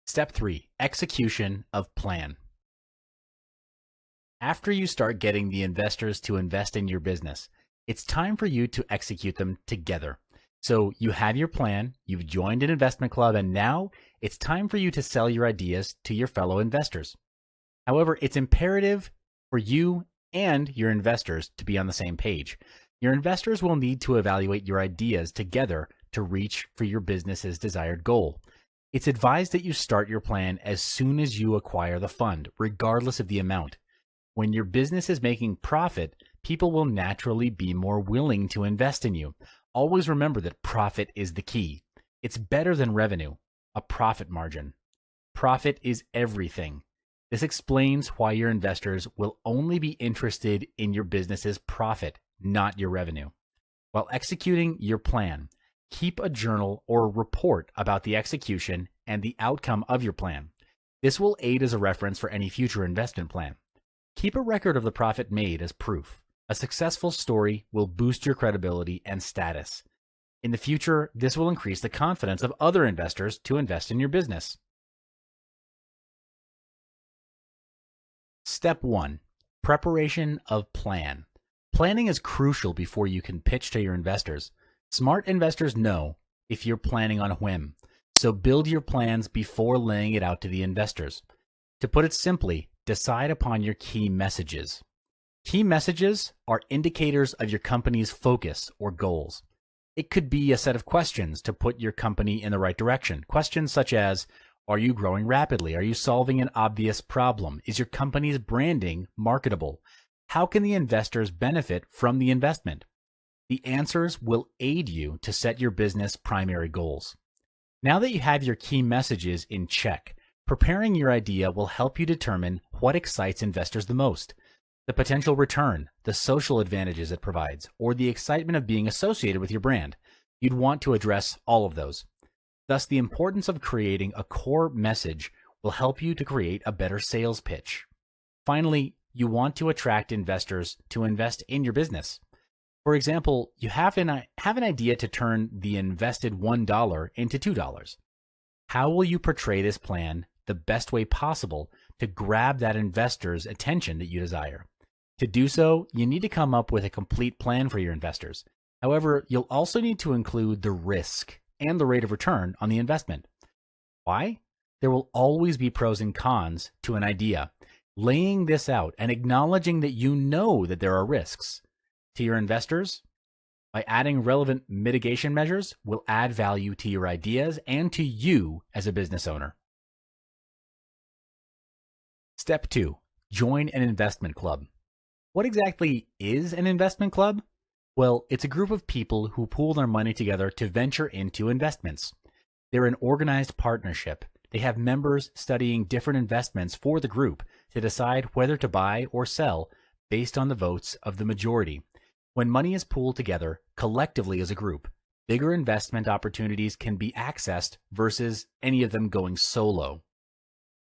Step 3, execution of plan. After you start getting the investors to invest in your business, it's time for you to execute them together. So you have your plan, you've joined an investment club, and now it's time for you to sell your ideas to your fellow investors. However, it's imperative for you and your investors to be on the same page. Your investors will need to evaluate your ideas together to reach for your business's desired goal. It's advised that you start your plan as soon as you acquire the fund, regardless of the amount. When your business is making profit, people will naturally be more willing to invest in you. Always remember that profit is the key. It's better than revenue, a profit margin. Profit is everything. This explains why your investors will only be interested in your business's profit, not your revenue. While executing your plan, keep a journal or report about the execution and the outcome of your plan. This will aid as a reference for any future investment plan. Keep a record of the profit made as proof. A successful story will boost your credibility and status. In the future, this will increase the confidence of other investors to invest in your business. Step 1. Preparation of plan. Planning is crucial before you can pitch to your investors. Smart investors know if you're planning on a whim, so build your plans before laying it out to the investors. To put it simply, decide upon your key messages. Key messages are indicators of your company's focus or goals. It could be a set of questions to put your company in the right direction. Questions such as, are you growing rapidly? Are you solving an obvious problem? Is your company's branding marketable? How can the investors benefit from the investment? The answers will aid you to set your business primary goals. Now that you have your key messages in check, preparing your idea will help you determine what excites investors the most. The potential return, the social advantages it provides, or the excitement of being associated with your brand. You'd want to address all of those. Thus, the importance of creating a core message will help you to create a better sales pitch. Finally, you want to attract investors to invest in your business. For example, you have an idea to turn the invested $1 into $2. How will you portray this plan the best way possible to grab that investor's attention that you desire? To do so, you need to come up with a complete plan for your investors. However, you'll also need to include the risk and the rate of return on the investment. Why? There will always be pros and cons to an idea. Laying this out and acknowledging that you know that there are risks to your investors by adding relevant mitigation measures will add value to your ideas and to you as a business owner. Step 2. Join an investment club. What exactly is an investment club? Well, it's a group of people who pool their money together to venture into investments. They're an organized partnership. They have members studying different investments for the group to decide whether to buy or sell based on the votes of the majority. When money is pooled together collectively as a group, bigger investment opportunities can be accessed versus any of them going solo.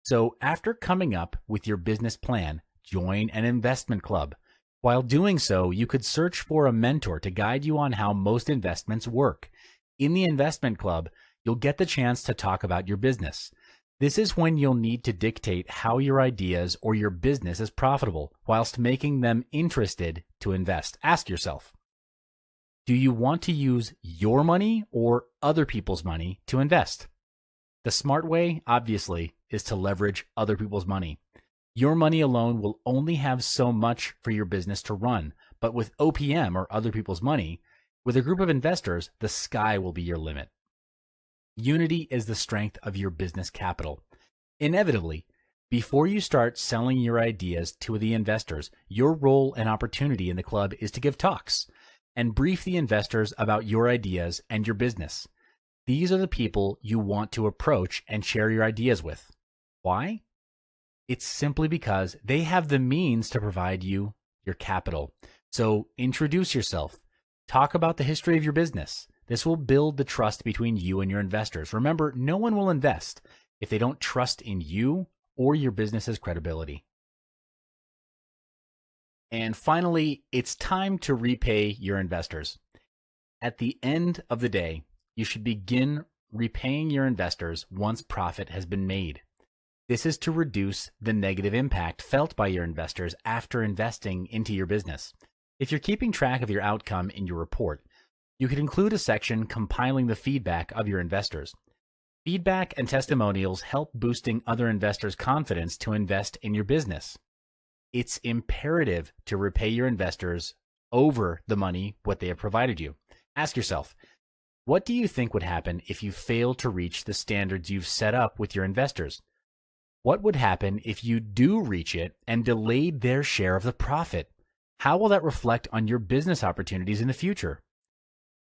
So after coming up with your business plan, join an investment club. While doing so, you could search for a mentor to guide you on how most investments work. In the investment club, you'll get the chance to talk about your business. This is when you'll need to dictate how your ideas or your business is profitable, whilst making them interested to invest. Ask yourself, do you want to use your money or other people's money to invest? The smart way, obviously, is to leverage other people's money. Your money alone will only have so much for your business to run, but with OPM or other people's money, with a group of investors, the sky will be your limit. Unity is the strength of your business capital. Inevitably, before you start selling your ideas to the investors, your role and opportunity in the club is to give talks and brief the investors about your ideas and your business. These are the people you want to approach and share your ideas with. Why? It's simply because they have the means to provide you your capital. So introduce yourself. Talk about the history of your business. This will build the trust between you and your investors. Remember, no one will invest if they don't trust in you or your business's credibility. And finally, it's time to repay your investors. At the end of the day, you should begin repaying your investors once profit has been made. This is to reduce the negative impact felt by your investors after investing into your business. If you're keeping track of your outcome in your report, you could include a section compiling the feedback of your investors. Feedback and testimonials help boosting other investors' confidence to invest in your business. It's imperative to repay your investors over the money what they have provided you. Ask yourself, what do you think would happen if you fail to reach the standards you've set up with your investors? What would happen if you do reach it and delayed their share of the profit? How will that reflect on your business opportunities in the future?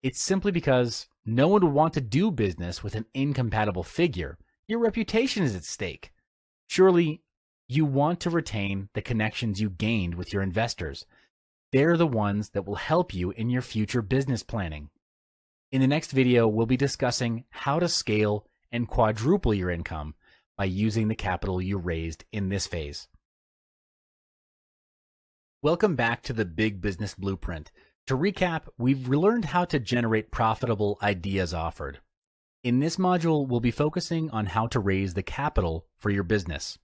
It's simply because no one would want to do business with an incompatible figure. Your reputation is at stake. Surely, you want to retain the connections you gained with your investors. They're the ones that will help you in your future business planning. In the next video, we'll be discussing how to scale and quadruple your income by using the capital you raised in this phase. Welcome back to the Big Business Blueprint. To recap, we've learned how to generate profitable ideas offered. In this module, we'll be focusing on how to raise the capital for your business.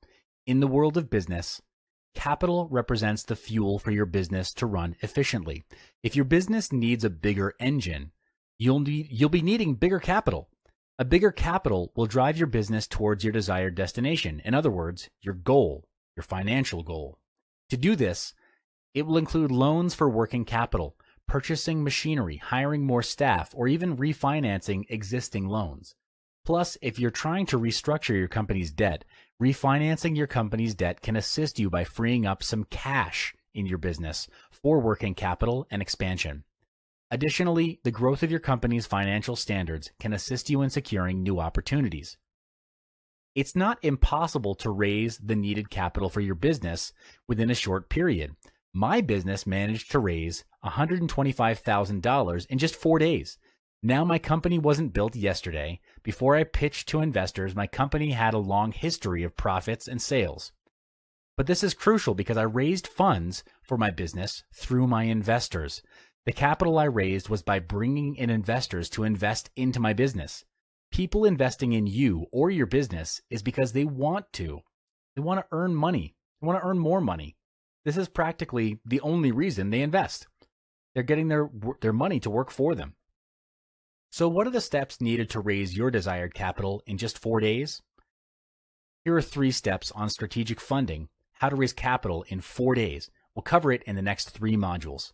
In the world of business, capital represents the fuel for your business to run efficiently. If your business needs a bigger engine, you'll be needing bigger capital. A bigger capital will drive your business towards your desired destination. In other words, your goal, your financial goal. To do this, it will include loans for working capital, purchasing machinery, hiring more staff, or even refinancing existing loans. Plus, if you're trying to restructure your company's debt, refinancing your company's debt can assist you by freeing up some cash in your business for working capital and expansion. Additionally, the growth of your company's financial standards can assist you in securing new opportunities. It's not impossible to raise the needed capital for your business within a short period. My business managed to raise $125,000 in just 4 days. Now, my company wasn't built yesterday. Before I pitched to investors, my company had a long history of profits and sales. But this is crucial because I raised funds for my business through my investors. The capital I raised was by bringing in investors to invest into my business. People investing in you or your business is because they want to. They want to earn money. They want to earn more money. This is practically the only reason they invest. They're getting their money to work for them. So what are the steps needed to raise your desired capital in just 4 days? Here are 3 steps on strategic funding, how to raise capital in 4 days. We'll cover it in the next 3 modules.